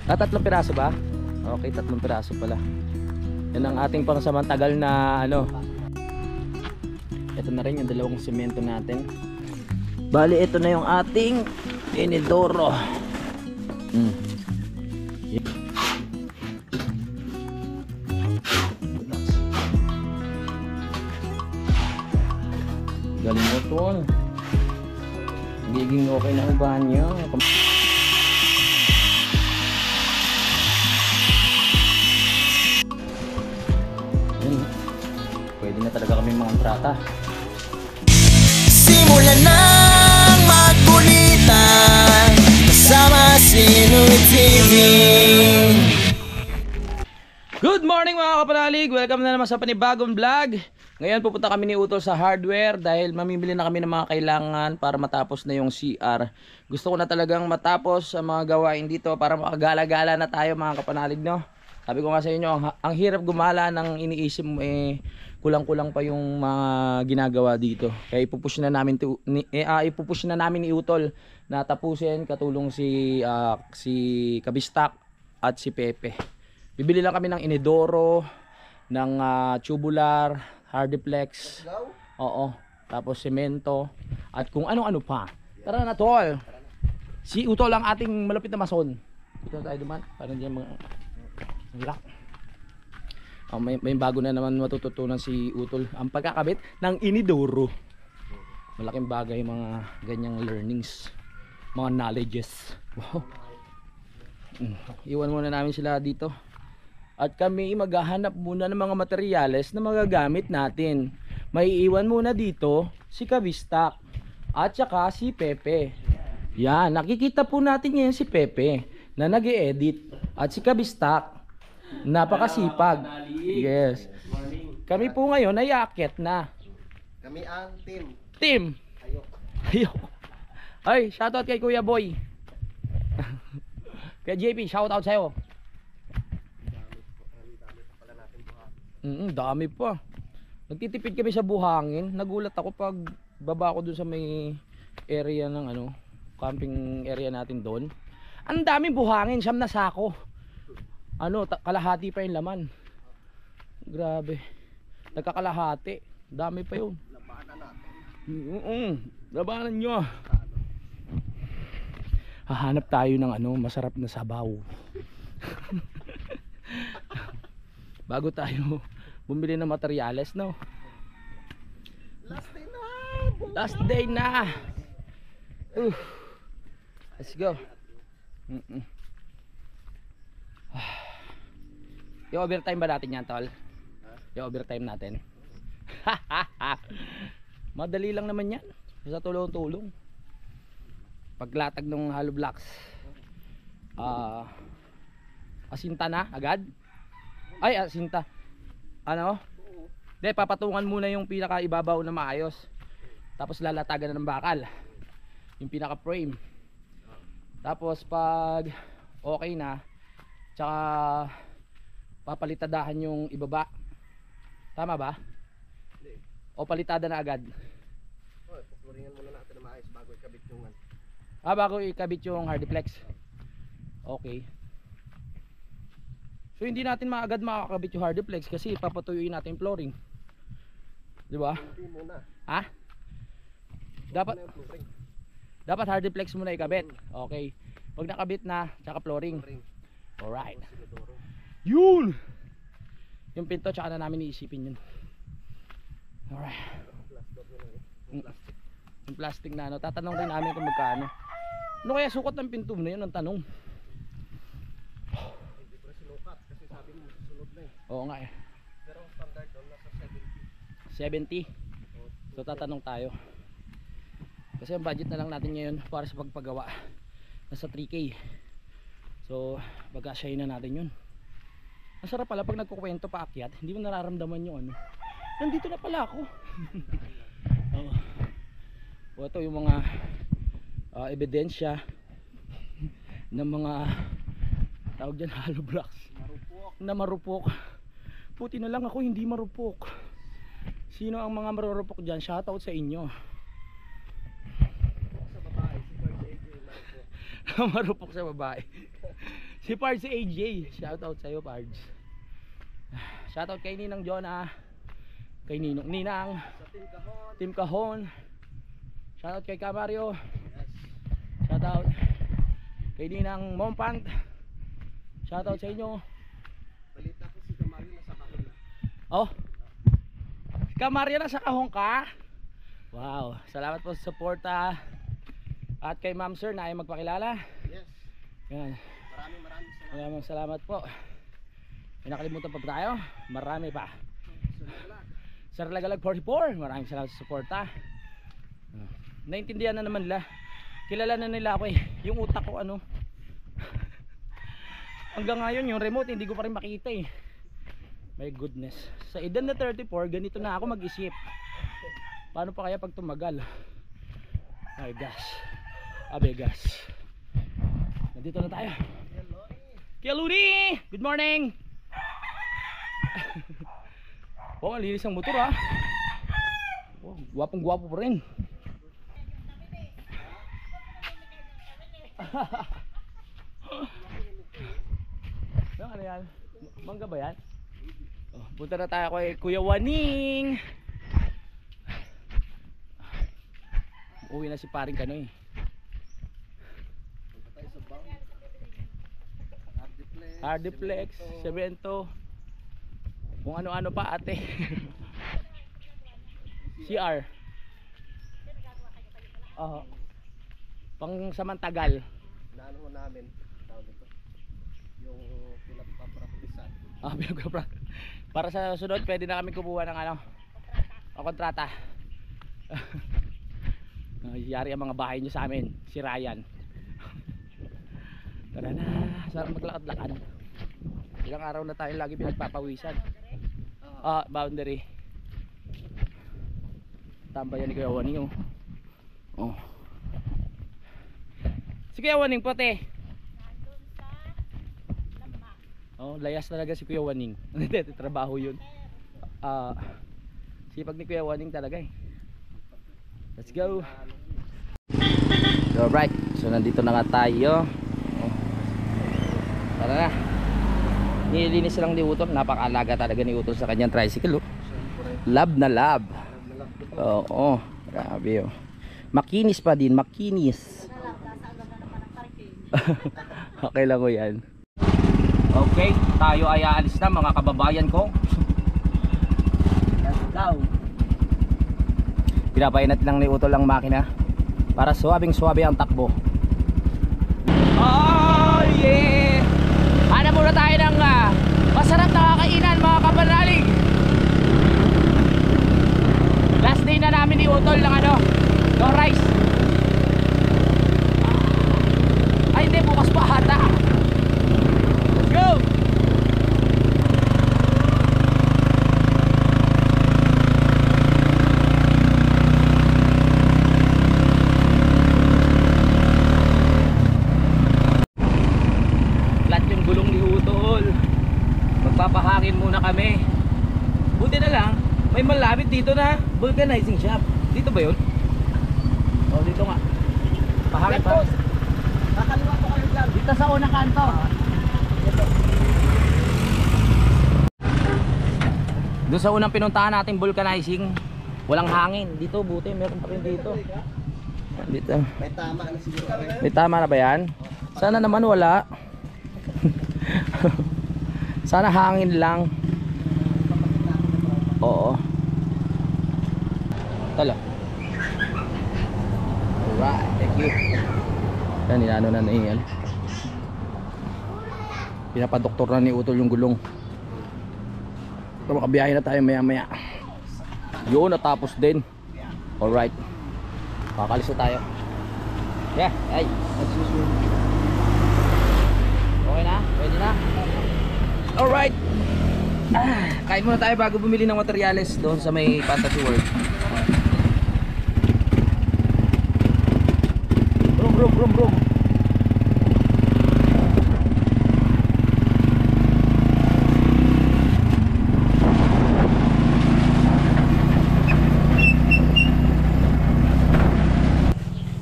Tatlong piraso ba? Okay, 3 piraso pala. Yan ang ating pangsamantagal na ano. Ito na rin yung 2 semento natin. Bali, ito na yung ating inidoro. Galing mo tol. Giging okay na ang banyo. Pwede na talaga kami mga trata. Simulan ng magkulitan kasama si Nuy TV. Good morning mga kapanalig! Welcome na naman sa panibagong vlog. Ngayon pupunta kami ni Utol sa hardware dahil mamimili na kami ng mga kailangan para matapos na yung CR. Gusto ko na talagang matapos ang mga gawain dito para makagala-gala na tayo mga kapanalig, no? Sabi ko nga sa inyo, ang hirap gumala ng iniisip mo kulang-kulang pa yung mga ginagawa dito. Kaya ipupush na namin ni Utol na tapusin, katulong si Kabistak at si Pepe. Bibili lang kami ng inidoro, ng tubular, hardiplex. Oo. Tapos semento at kung ano-ano pa. Tara na tol. Si Utol ang ating malapit na mason. Dito tayo duman para diyan mga hilak. May bago na naman matututunan si Utol, ang pagkakabit ng inidoro. Malaking bagay mga ganyang learnings, mga knowledges. Wow. Iwan muna namin sila dito at kami maghahanap muna ng mga materyales na magagamit natin. May iwan muna dito si Kabistak at saka si Pepe. Yan, nakikita po natin ngayon si Pepe na nag-e-edit at si Kabistak napakasipag. Yes. Kami po ngayon ay aakyat na. Kami ang Team. Ayok. Ay, shoutout kay Kuya Boy. Kay JP, shoutout sa'yo. Dami pa. Nagtitipid kami sa buhangin. Nagulat ako pag baba ko dun sa may area ng camping area natin doon. Ang daming buhangin, 9 na sako. Kalahati pa yung laman. Grabe. Nagkakalahati. Dami pa yun. Labanan natin. Labanan nyo. Hahanap tayo ng masarap na sabaw. Bago tayo bumili ng materyales, no? Last day na. Let's go. Yung overtime ba natin yan, tol? Yung overtime natin. Madali lang naman yan. Sa tulong-tulong. Paglatag ng hollow blocks. Asinta na agad? Ay, asinta. Hindi, papatungan muna yung pinaka-ibabaw na maayos. Tapos lalatagan na ng bakal. Yung pinaka-frame. Tapos pag okay na, tsaka papalitadahan yung ibaba. Tama ba? O palitada na agad? Pupuringan muna natin na maayos bago ikabit yung bago ikabit yung hardiplex. Okay. So hindi natin agad makakabit yung hardiplex kasi papatuyuin natin yung flooring. Di ba? Hindi muna. Ha? Dapat hardiplex muna ikabit. Okay. Pag nakabit na, tsaka flooring. Alright. Yun! Yung pinto tsaka na namin iisipin yun. Alright. Yung plastic na tatanong rin namin kung magkano. Ano kaya sukat ng pinto na yun ang tanong? Hindi pa sinukat kasi sabi mo susunod na Oo nga eh. Pero ang standard doon nasa 70. So tatanong tayo. Kasi ang budget na lang natin ngayon para sa pagpagawa nasa 3K. So pag-asyahin na natin yun. Masarap pala pag nagkukwento pa akyat, hindi mo nararamdaman yung nandito na pala ako. O ito yung mga ebidensya ng mga tawag dyan hollow blocks na marupok. Puti na lang ako hindi marupok. Sino ang mga marurupok dyan? Shoutout sa inyo. sa babae, si Bird AJ marupok. Marupok sa babae. Si Pards AJ. Shoutout sa'yo, Pards. Shoutout kay Ninang Jonah. Kay Ninang. Sa Team Kahon. Team Kahon. Shoutout kay Camario. Yes. Shoutout kay Ninang Mompant. Shoutout sa inyo. Balita ko si Kamario nasa kahon na. Oh. Camario na sa kahon ka? Wow. Salamat po sa suporta. At kay Ma'am Sir na ay magpakilala. Yes. Yan. Maraming salamat. Maraming salamat po. May nakalimutan pa ba tayo? Marami pa. Sir Lagalag 44. Maraming salamat sa suporta. Naintindihan na naman nila. Kilala na nila ako eh. Yung utak ko ano. Hanggang ngayon yung remote hindi ko pa rin makita eh. My goodness. Sa edad na 34 ganito na ako mag-isip. Paano pa kaya pag tumagal? My gosh. Abegas. Nandito na tayo. Kuya Ludi! Good morning! Oh, ang linis ang motor ha. Oh, gwapong gwapo pa rin. Ano yan? Mangga ba yan? Oh, punta na tayo kay Kuya Waning. Uwi na si paring Kanoy. Punta tayo sa bang. Hardiplex, Cemento. Kung ano-ano pa ate. CR. Pang samantagal. Naano ho namin. Tawag ito. Yung pinagpapracticean. Para sa sunod pwede na kami kumuha ng ano, kontrata. Yari ang mga bahay nyo sa amin. Si Ryan. Tara na. Sarap maglakad-lakad. Ilang araw na tayo lagi pinagpapawisan. Boundary. Tambayan ni Kuya Waning oh. Si Kuya Waning puti. Oh, layas talaga si Kuya Waning. Trabaho yun. Sipag ni Kuya Waning talaga eh. Let's go. Alright, so nandito na nga tayo. Tara na. Nililinis lang ni Utol. Napakaalaga talaga ni Utol sa kanyang tricycle. Lab na lab. Oo, grabe oh. Makinis pa din, makinis. Okay lang ko yan. Okay, tayo ay aalis na mga kababayan ko. Let's go. Pinapainat lang ni Utol ang makina para suwabing-suwabe ang takbo. Oh yeah! Hanap muna tayo ng masarap na kakainan mga kabanalig. Last day na namin ni Utol ng ano, no rice. Ay hindi, bukas pa hata. Let's go! Magpapahangin muna kami. Buti na lang may malapit dito na vulcanizing shop. Dito ba yun? O dito nga. Pahangin pa. Kakaliwa ko kayo dyan. Dito sa unang kanto. Doon sa unang pinuntahan natin vulcanizing, walang hangin. Dito buti meron pa rin dito. Dito. May tama na siguro. May tama na ba yan? Sana naman wala. Sana hangin lang. Oo. Tala. Alright, thank you. Yan, inano na yan. Pinapadoktor na ni Utol yung gulong. So, makabiyahe na tayo maya maya. Yun, natapos din. Alright. Kakalis na tayo. Yeah, ay. Okay na? Pwede na? Alright. Kain muna tayo bago bumili ng materyales doon sa may Fantasy World. Brum.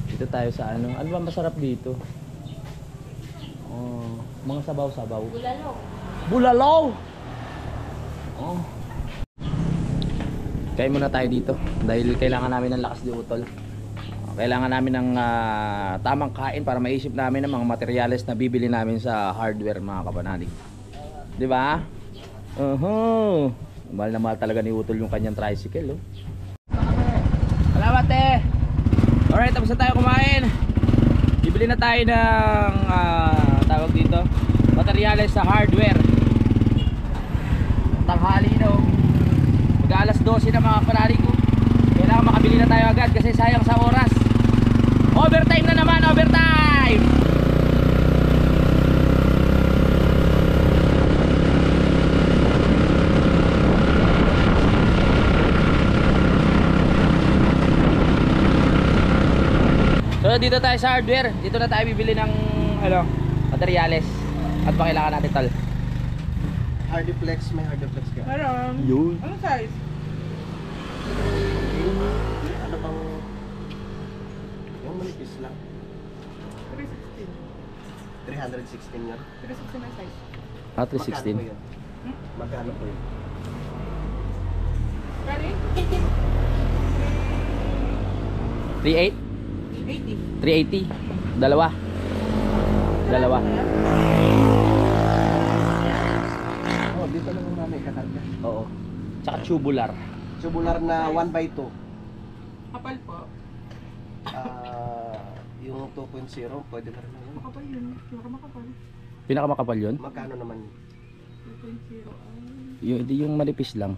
Dito tayo sa ano ba masarap dito? Oh. Mga sabaw-sabaw. Bulalo. Bulalaw! Oh. Kain muna tayo dito dahil kailangan namin ng lakas di utol. Kailangan namin ng tamang kain para maisip namin ang mga materyales na bibili namin sa hardware mga kapanalig. Di ba? Mahal na mahal talaga ni Utol yung kanyang tricycle. Oh. Salamat eh! Alright, tapos na tayo kumain. Bibili na tayo ng tawag dito, materyales sa hardware. Tanghali na oh. Mag-alas 12 na mga kapanalig ko. Kailangan makabili na tayo agad kasi sayang sa oras. Overtime na naman, overtime! So dito tayo sa hardware. Dito na tayo bibili ng materyales. At pa kailangan natin tal. Hardiplex, may hardiplex ka. Meron. Yun. Ano size? Ano bang... Yung manipis lang. 316. 316 yan. 316 na size. Ah, Magkano 316. po yun? Magkano po yun? Ready? 3.8? 80. 380. Dalawa. Oh, dito lang yung mami kakarga. Oo. Tsaka tubular. Tubular na 1x2. Kapal po. Yung 2.0, pwede na rin naman. Makapal yun. Makapal. Pinakamakapal yun. Magkano naman yun? 2.0. Hindi yung manipis lang.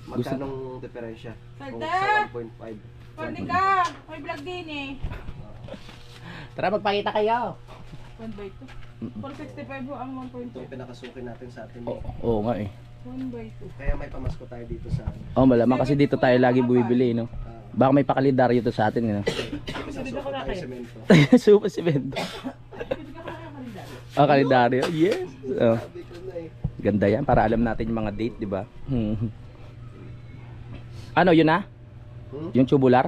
Magkanong diferensya? Kung Salta! sa 1.5. Pwede ka! May vlog din eh. Tara magpakita kayo. 1x2. 465 ho ang Ito 1.2. yung pinakasuki natin sa atin. Oo nga eh. 1x2. Kaya may pamasko tayo dito sa ano. Oh, malamang kasi dito tayo lagi bumibili, no? Baka may pakalidaryo to sa atin, no? Isang suko tayo semento. Super semento. Ah, kalendaryo. Yes. Oh. Sabi ko na eh. Ganda yan para alam natin yung mga date, di ba? Ano, yun na? Yung tubular?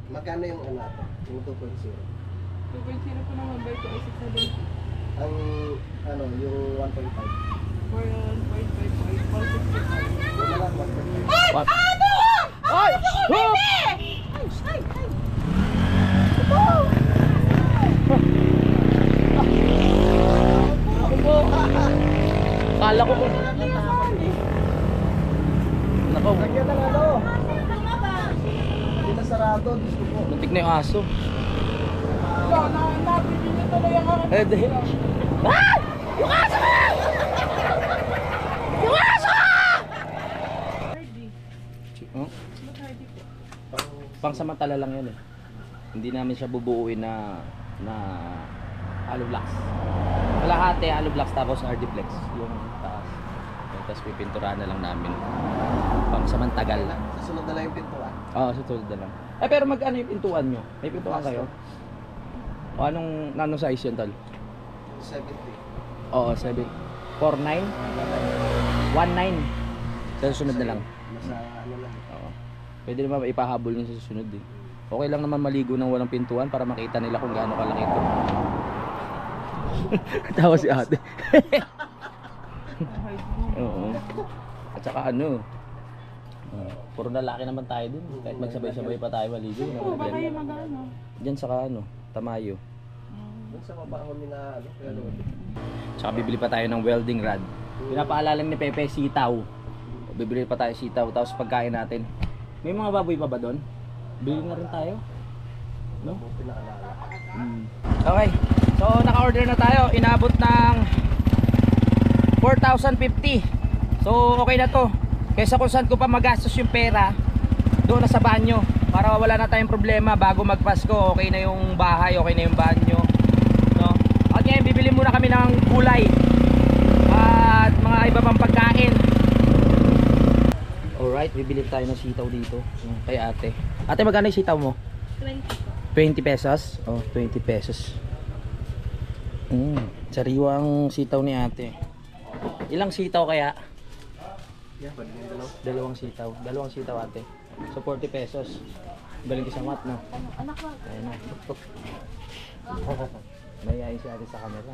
Magkano yung ano natin? Yung 2.0? 2.0 po ng 1x2 ay 670. Ang ano, yung 1.5? 4.5 ay 465. Wala lang 1.5. What? Ay! Hoop! Ako po. Kala ko po. Nako, Lagyan ng ano? Hindi na sarado, gusto ko. muntik na yung aso. Wala na, nabili niyo tuloy ang aking Eh, di. Ah! Yung aso ko! Yung aso! ready. Oh, Ba't ready po? pangsamantala lang yan eh. Hindi namin siya bubuuin na hollow blocks. Kalahati hollow blocks tapos hardiplex yung taas. Tapos pipinturahan na lang namin. Pangsamantagal. Susunod na lang yung pintuan. Oo, susunod na lang. Eh pero mag-ano yung pintuan nyo? May pintuan kayo? O anong size yun, tol? 70. Oo, 7. 4.9? 1.9. Sa susunod na lang. Nasa ano lang. Oo. Pwede naman ipahabol yun sa susunod eh. Okay lang naman maligo ng walang pintuan para makita nila kung gaano kalaki ito. Tawa si ate. Oo. At saka ano, puro lalaki naman tayo dun. Kahit magsabay-sabay pa tayo maligo. Oo, ba kayo mag-ano? Diyan saka ano, Tamayo. Doon sa mabaho nila ano, kaya ano. Tsaka bibili pa tayo ng welding rod. Pinapaalala ni Pepe sitaw. Bibili pa tayo sitaw tapos pagkain natin. May mga baboy pa ba doon? Bili na rin tayo. No? Pinakalala. Okay. So naka-order na tayo. Inabot ng 4,050. So okay na to. Kaysa kung saan ko pa magastos yung pera, doon na sa banyo. Para wala na tayong problema bago magpasko. Okay na yung bahay, okay na yung banyo. No? At ngayon bibili muna kami ng gulay at mga iba pang pagkain. Alright, bibili tayo ng sitaw dito kay ate. Ate, magkano yung sitaw mo? 20 20 po. pesos? Oh, 20 pesos. Sariwang sitaw ni ate. Ilang sitaw kaya? Yan, pwede yung dalaw. Dalawang sitaw ate. So 40 pesos. Galing ko sa mat, no? Anak ko. Ayan na. Mayayain si ate sa camera.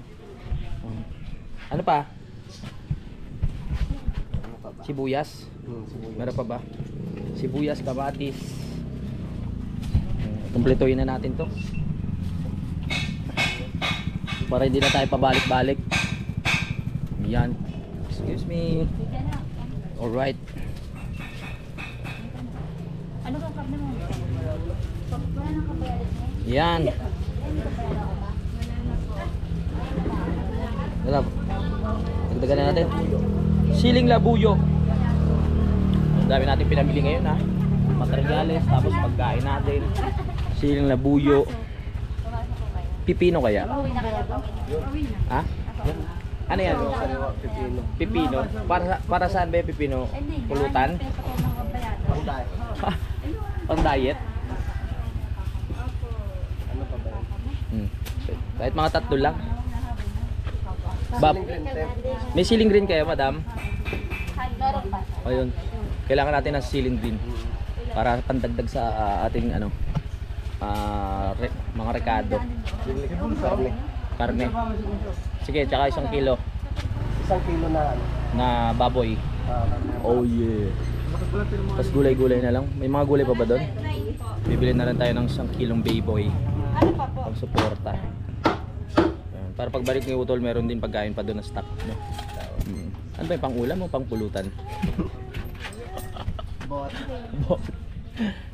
Ano pa? Ano pa ba? Sibuyas? Sibuyas. Meron pa ba? Sibuyas, kamatis. Kumpletuhin na natin to. Para hindi na tayo pabalik-balik. Yan. Excuse me. Alright. Ano bang karne mo? Wala nang kapayalit mo? Yan. Wala. Dagdagan na natin. Siling labuyo. Ang dami natin pinamili ngayon ha. Materyales, tapos pagkain natin. Siling labuyo. Pipino kaya? Uwi na kaya ba? Ha? Ano yan? Pipino. Pipino? Para saan ba yung pipino? Pulutan? Pangday. Pang diet? Ano pa ba? Kahit mga tatlo lang. Bab, may ceiling green kayo, madam? Meron pa. Ayun. Kailangan natin ng ceiling green para pandagdag sa ating ano, mga rekado. Karne. Karne. Sige, tsaka 1 kilo 1 kilo na ano. na baboy. Karne. Oh yeah. Tapos gulay-gulay na lang. May mga gulay pa ba doon? Bibili na lang tayo ng 1 kilong baboy. Pang suporta. Ayan. Para pagbalik ni Utol, meron din pagkain pa doon na stock. No? Ano ba yung pang ulam o pang pulutan? Bot.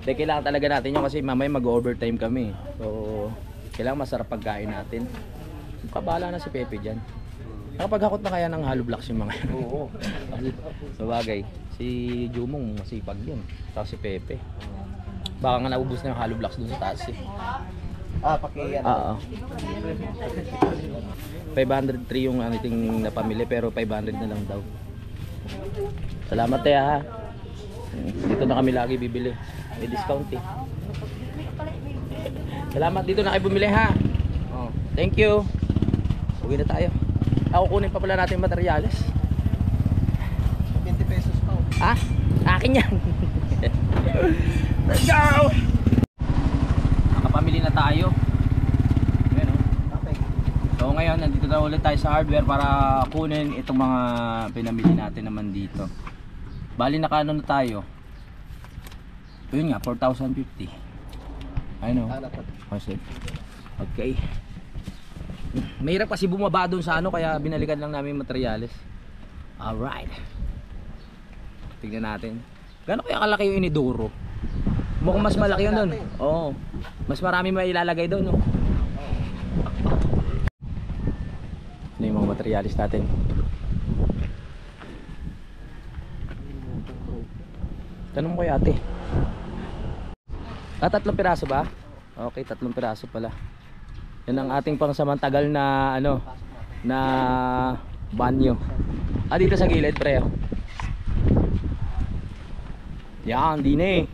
Dahil kailangan talaga natin yun kasi mamaya mag-overtime kami. So, kailangan masarap pagkain natin. Kabala na si Pepe dyan. Nakapaghakot na kaya ng hollow blocks yung mga yan. Oo. So bagay, si Jumong masipag yun. Tapos si Pepe. Baka nga naubos na yung hollow blocks dun sa taas eh. Pakiyan. Oo. 503 yung ating napamili pero 500 na lang daw. Salamat tayo ha. Dito na kami lagi bibili. May discount eh. Salamat, dito na kayo bumili ha. Oh, thank you. Uwi na tayo. Ako kunin pa pala natin yung materyales. 20 pesos pa. Ha? Akin yan. Let's go! Nakapamili na tayo. Ayan, oh. Okay. So ngayon, nandito na ulit tayo sa hardware para kunin itong mga pinamili natin naman dito. Bali nakano na tayo. Yun nga, 4,050. I know. Okay. Mahirap kasi bumaba doon sa ano, kaya binalikan lang namin yung materyales. Alright. Tignan natin. Gano'n kaya kalaki yung iniduro? Mukhang mas malaki yun doon. Oo. Mas marami may ilalagay doon, no? Ano yung mga materialis natin? Tanong ko kay ate. 3 piraso ba? Okay, 3 piraso pala. Yan ang ating pangsamantagal na ano, na banyo. Dito sa gilid, pre. Yan, di na eh.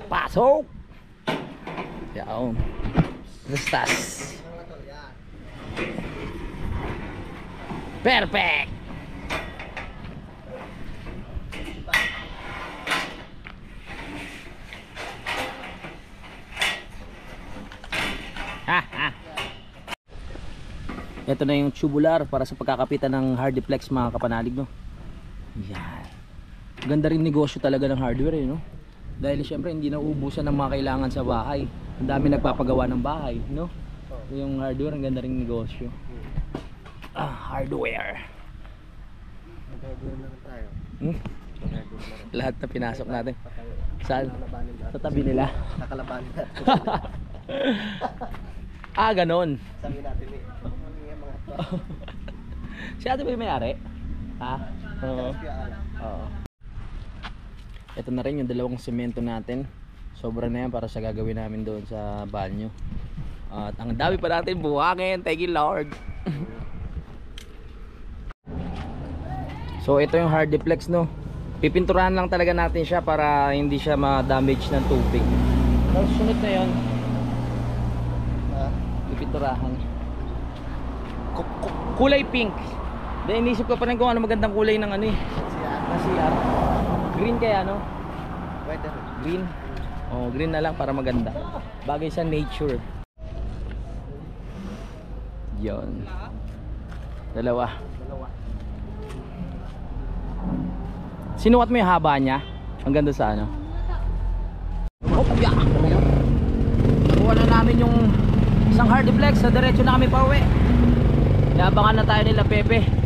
Pasok! Yan. Restas. Perfect! Ito na yung tubular para sa pagkakapitan ng hardiplex mga kapanalig, no? Yan. Ganda rin negosyo talaga ng hardware eh, no? Dahil syempre hindi na uubusan ng mga kailangan sa bahay. Ang dami nagpapagawa ng bahay, no? Yung hardware, ang ganda rin negosyo. Hardware. Mag-hardware na lang tayo. Lahat na pinasok natin. Saan? Nakalabanin natin. Sa tabi nila. Nakalabanin natin. Ganon. Sabi natin eh. Mga Si ate ba yung may-ari? Ha? Oo. Oo. Ito na rin yung 2 semento natin. Sobra na yan para sa gagawin namin doon sa banyo. At ang dami pa natin buhangin. Thank you Lord. So ito yung hardiplex, no. Pipinturahan lang talaga natin siya para hindi siya ma-damage ng tubig. Tapos sunod na yun, pipinturahan. Kulay pink. Dahil inisip ko pa rin kung ano magandang kulay ng ano eh, na CR. Green kaya, no? Weather. Green. Oh, green na lang para maganda. Bagay sa nature. Yun. Dalawa. Sinukat mo yung haba niya? Hanggang doon sa ano? Oh, yeah. Nakuha na namin yung isang hardiplex. Sa diretso na kami pa uwi. Naabangan na tayo nila Pepe.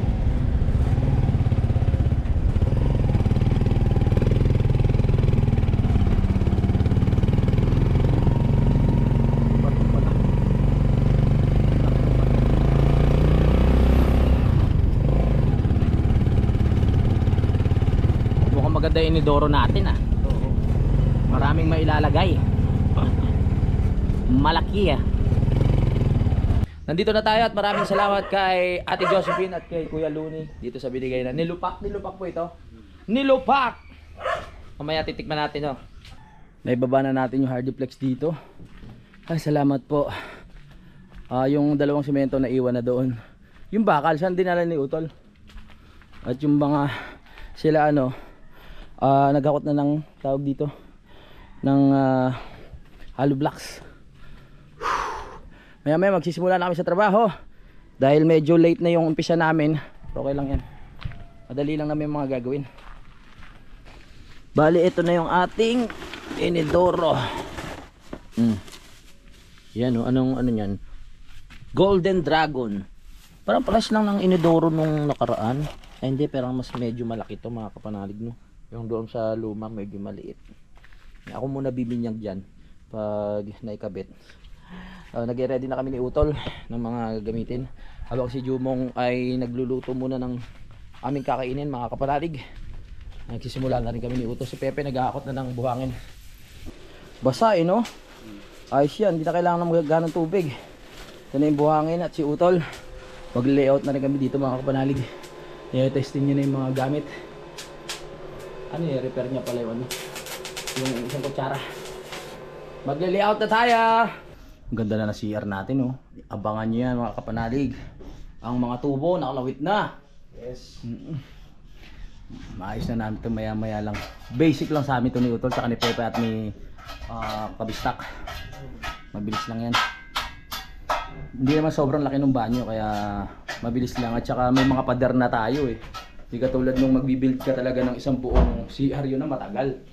Maganda yung inidoro natin ah. Maraming mailalagay. Malaki ah. Nandito na tayo at maraming salamat kay Ate Josephine at kay Kuya Luni dito sa binigay na nilupak. Nilupak po ito. Nilupak! Mamaya titikman natin oh. Naibaba na natin yung hardiplex dito. Ay salamat po. Yung dalawang semento na iwan na doon. Yung bakal saan dinala ni Utol. At yung mga sila ano naghakot na ng tawag dito ng hollow blocks. Maya maya magsisimula na kami sa trabaho dahil medyo late na yung umpisa namin, pero okay lang yan, madali lang namin mga gagawin. Bali ito na yung ating inidoro. Yan o, anong ano yan, Golden Dragon. Parang palas lang ng inidoro nung nakaraan. Ay hindi, pero mas medyo malaki to mga kapanalig no. Yung doon sa luma medyo maliit. Ako muna bibinyag dyan pag naikabit. Nag-ready na kami ni Utol ng mga gagamitin. Habang si Jumong ay nagluluto muna ng aming kakainin mga kapanalig. Nagsisimula na rin kami ni Utol. Si Pepe naghahakot na ng buhangin. Basa no? Ayos yan, hindi na kailangan ng ganong tubig. Ito na yung buhangin at si Utol mag-layout na rin kami dito mga kapanalig. I-testing nyo na yung mga gamit. Ano yung repair niya pala yung ano, yung isang kutsara. Magle-layout na tayo. Ang ganda na CR natin oh. Abangan nyo yan mga kapanalig. Ang mga tubo nakalawit na. Yes. Maayos na namin ito maya maya lang. Basic lang sa amin ito ni Utol sa ni Pepe at ni Kabistak. Mabilis lang yan. Hindi naman sobrang laki ng banyo kaya mabilis lang. At saka may mga pader na tayo eh. Hindi katulad nung magbibuild ka talaga ng isang buong CR, yun na matagal.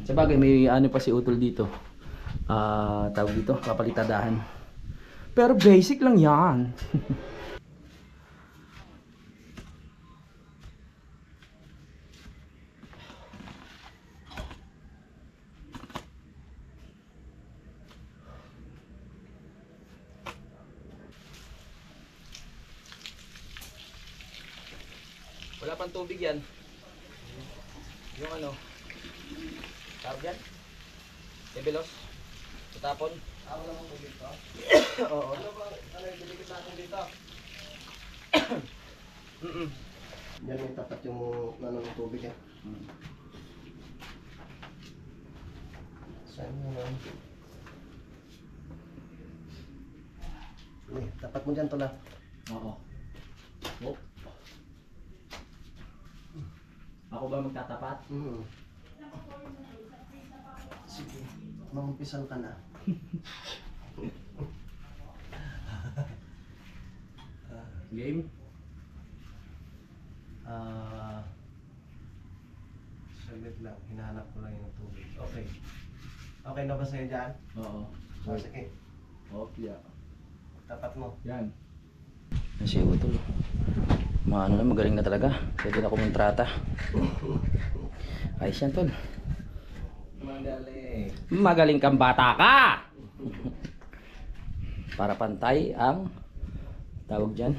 Sa bagay may ano pa si Utol dito, tawag dito, kapalitadahan. Pero basic lang yan. Wala pang tubig yan. Yung ano, tawag yan? Tebelos? Tatapon? Wala mong tubig to? Oo. Ano ba? Ano yung delikit natin dito? Yan yung tapat yung ano ng tubig eh. Saan mo lang? Tapat mo dyan to lang. Oo. Oh. Ako ba magtatapat? Sige, mamumpisan ka na. Game? Saglit lang, hinahanap ko lang yung tubig. Okay. Okay na ba sa'yo dyan? Oo. Sige, Okay. tapat mo. Yan. Kasi Utol. Maano na, magaling na talaga. Pwede na kumontrata. Ayos yan Tol. Magaling. Magaling kang bata ka! Para pantay ang tawag dyan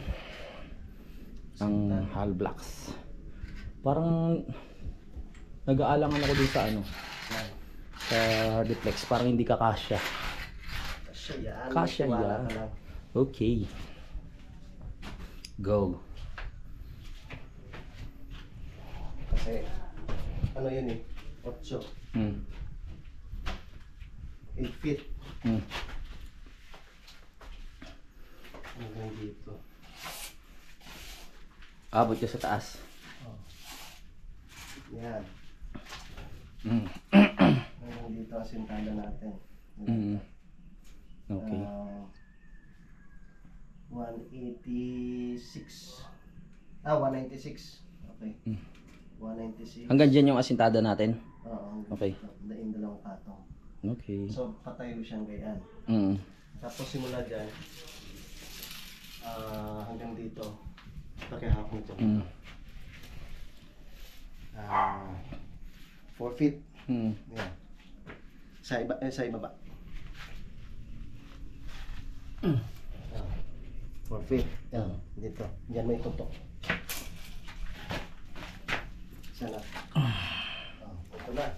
ang hull blocks. Parang nag-aalangan ako dun sa ano, sa hardiplex. Parang hindi ka kasya. Kasya yan. Kasya Wala yan. ka lang. Okay. Go. Kasi, ano yun eh, 8. 8 feet. Hanggang dito. Abot ka sa taas. Yan. Hanggang dito ang sintada natin. Okay. 186. 196. Okay. 196. Hanggang dyan yung asintada natin. Oo. Okay. Daing dalawang patong. Okay. So, patayo siyang gayaan. Tapos simula dyan, hanggang dito, pakihap mo ito. 4 feet. Yan. Sa ibaba. 4 feet. Yan. Dito. Diyan may tutok. Sana. Ito na.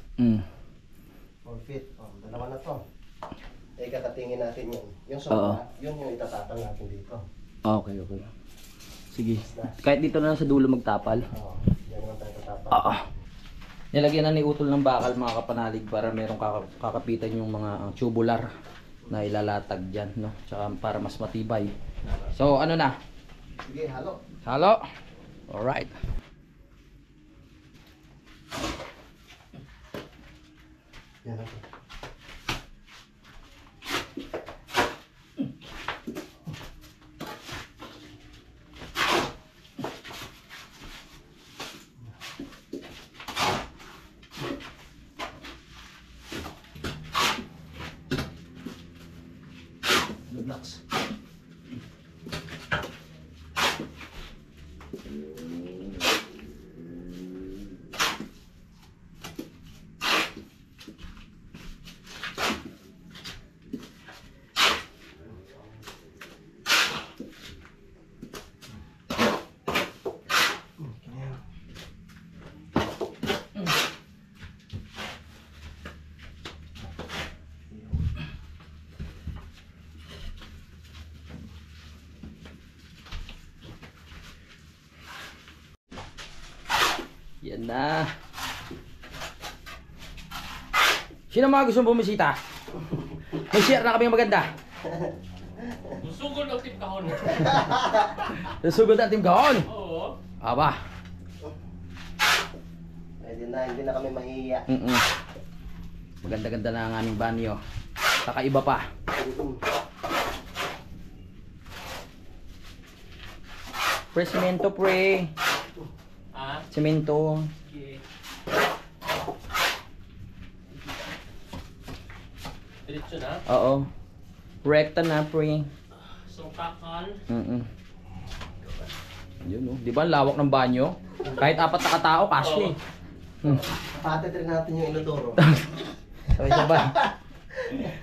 4 feet. Dalawa na to. Kakatingin natin yun. Yung sobra, yun yung itatapal natin dito. Okay. Sige. Kahit dito na lang sa dulo magtapal. Oo. Yan naman tayo tatapal. Nilagyan na ni Utol ng bakal mga kapanalig para merong kakapitan yung mga tubular na ilalatag dyan, no? Tsaka para mas matibay. So, ano na? Sige, halo. Halo? Alright. Yan natin. Good lucks. Yan na. Sino mga gustong bumisita? May share na kami maganda. Sugod ang tip kahon. Nasugod ang team kahon. Oo. Aba. Pwede na, hindi na kami mahihiya. Maganda-ganda na ang aming banyo. Kakaiba pa. Pre, semento pre. Ah, Semento. okay. Diretso na. Oo. Rekta na pre. Sungkakan. Yun oh. Di ba ang lawak ng banyo? Kahit 4 na katao, kasya eh. Patid rin natin yung inuturo. Sabay-sabay.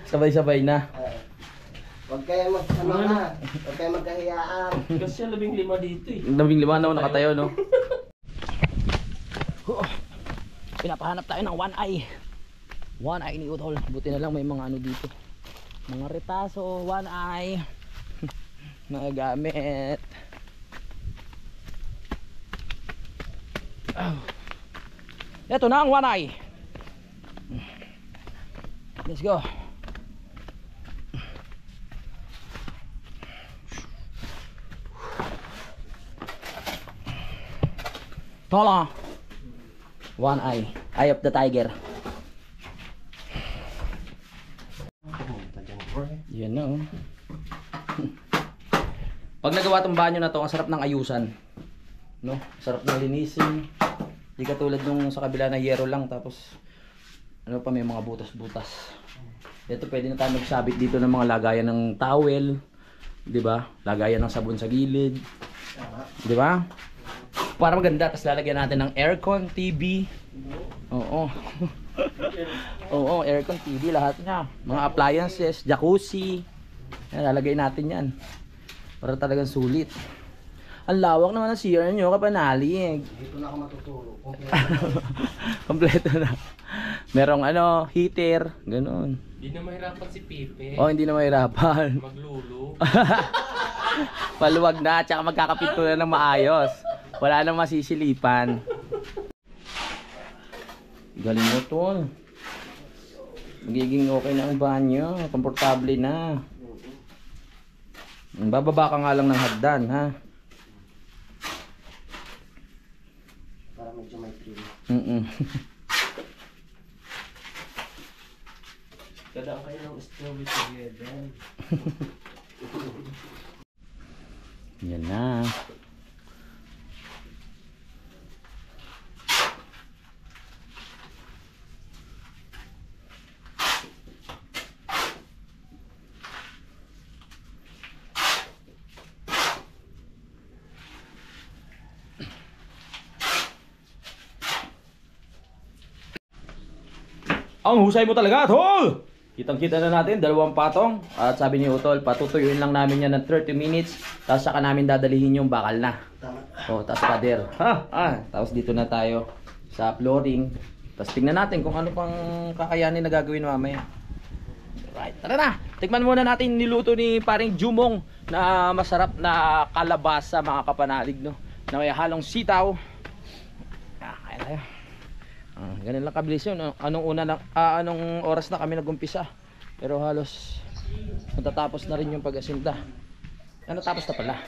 Sabay-sabay na. Huwag kayo huwag kayo magkahiyaan. Kasi 15 dito eh. 15 na ako nakatayo, no? Pinapahanap tayo ng one eye. One eye ni Utol. Buti na lang may mga ano dito. Mga retaso, one eye. Mga gamit. Ito na ang one eye. Let's go. Tola. One eye. Eye of the tiger. Yan na oh. Pag nagawa tong banyo na to, ang sarap ng ayusan. No? Sarap ng linisin. Hindi katulad nung sa kabila na yero lang tapos ano pa may mga butas-butas. Ito pwede na tayo magsabit dito ng mga lagayan ng towel, 'di ba? Lagayan ng sabon sa gilid. 'Di ba? Para maganda, tapos lalagyan natin ng aircon, TV. Oo. Oo, aircon, TV, lahat na. Mga appliances, jacuzzi. Yan, lalagay natin yan. Para talagang sulit. Ang lawak naman ng CR nyo, kapanalig. Dito na ako matutulog. Kompleto na. Merong ano, heater, ganun. Hindi na mahirapan si Pipe. Oh, hindi na mahirapan. Maglulo. Paluwag na, tsaka magkakapito na ng maayos. Wala nang masisilipan. Galing mo tol. Magiging okay na ang banyo. Komportable na. Bababa ka nga lang ng hagdan, ha? Para medyo may trim. Kadaan kayo ng strawberry together. Yan na. Ang husay mo talaga, tol! Kitang-kita na natin, 2 patong. At sabi ni Utol, patutuyuin lang namin yan ng 30 minutes. Tapos saka namin dadalihin yung bakal na. Tama. O, tapos pader. Tapos dito na tayo sa flooring. Tapos tingnan natin kung ano pang kakayanin na gagawin mamaya. Right, tara na! Tikman muna natin niluto ni paring Jumong na masarap na kalabasa mga kapanalig, no? Na may halong sitaw. Kaya tayo. Ganun lang kabilis yun. Anong oras na kami nagumpisa. Pero halos matatapos na rin yung pag-asinta. Natapos na pala.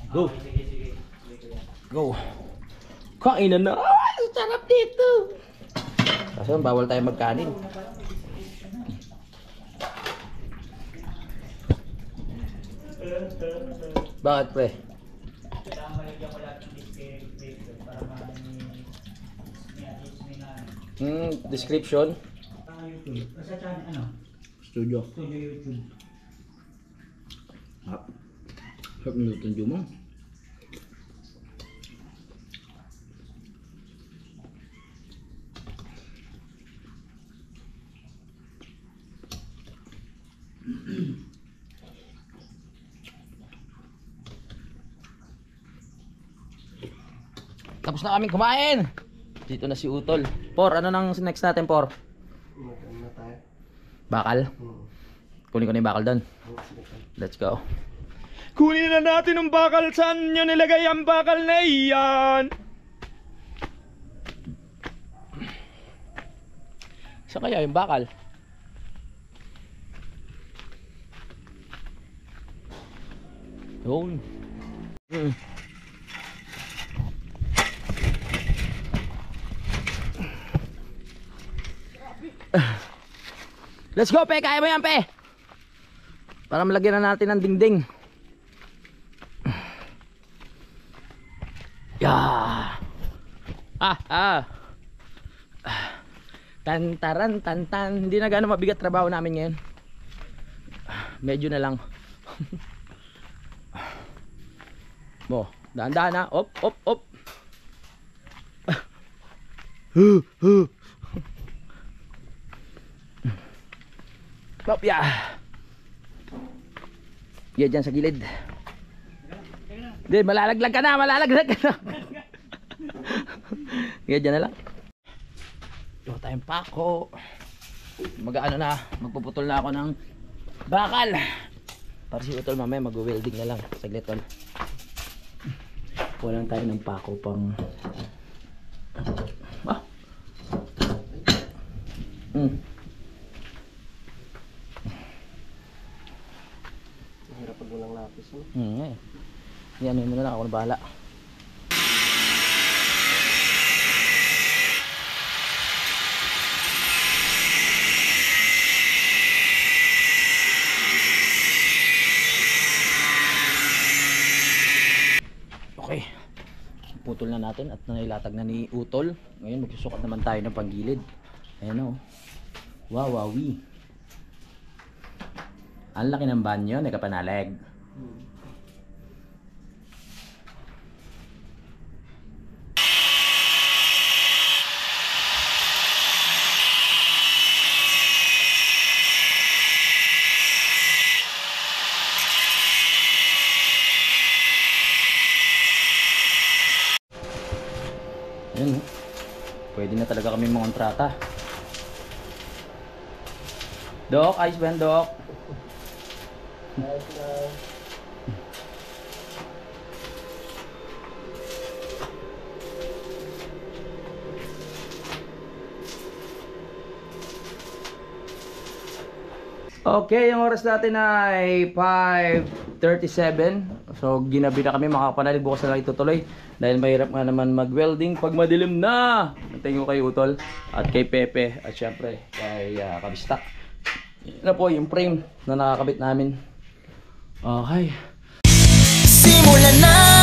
Go! Go! Kainan na! Ay, sarap dito! Kasi bawal tayo magkanin. Bakit pre? Description. YouTube. Sa channel ano? Studio. Studio YouTube. Harap niluto yung Jumong. Tapos na kaming kumain. Dito na si Utol. Por, ano nang next natin, Por? Magkano na tayo? Bakal. Kunin ko na yung bakal doon. Sige. Let's go. Kunin na natin ang bakal. Saan nyo nilagay ang bakal na iyan? Saan kaya yung bakal? Yun. Let's go, Pe. Kaya mo yan, Pe. Para malagyan na natin ng dingding. Yeah. Tantaran, tantan. Hindi na gano'ng mabigat trabaho namin ngayon. Medyo na lang. Mo, dahan-dahan na. Op, op, op. Pop, yeah. Yeah, dyan sa gilid. Hindi, malalaglag ka na, malalaglag ka na. Yeah, dyan na lang. Ito tayong pako. Mag-ano na, magpuputol na ako ng bakal. Para si Utol mamaya mag-welding na lang. Saglit tol. Walang tayo ng pako pang... Mahirap pag walang lapis. Yan, yun na lang. Ako na bahala. Okay. Putol na natin at nailatag na ni Utol. Ngayon magsusukat naman tayo ng panggilid. Ayan o. Wawawi. Ang laki ng banyo, nagkapanaleg. Ayan, pwede na talaga kami mangontrata. Dok, ayos ba yan, Dok? Ayos na. Okay, yung oras natin ay 5:37. So ginabi na kami, makakapanalig, bukas na lang itutuloy. Dahil mahirap nga naman mag-welding pag madilim na. Thank you kay Utol at kay Pepe at syempre kay Kabistak. Yan na po yung frame na nakakabit namin. Okay. Simulan na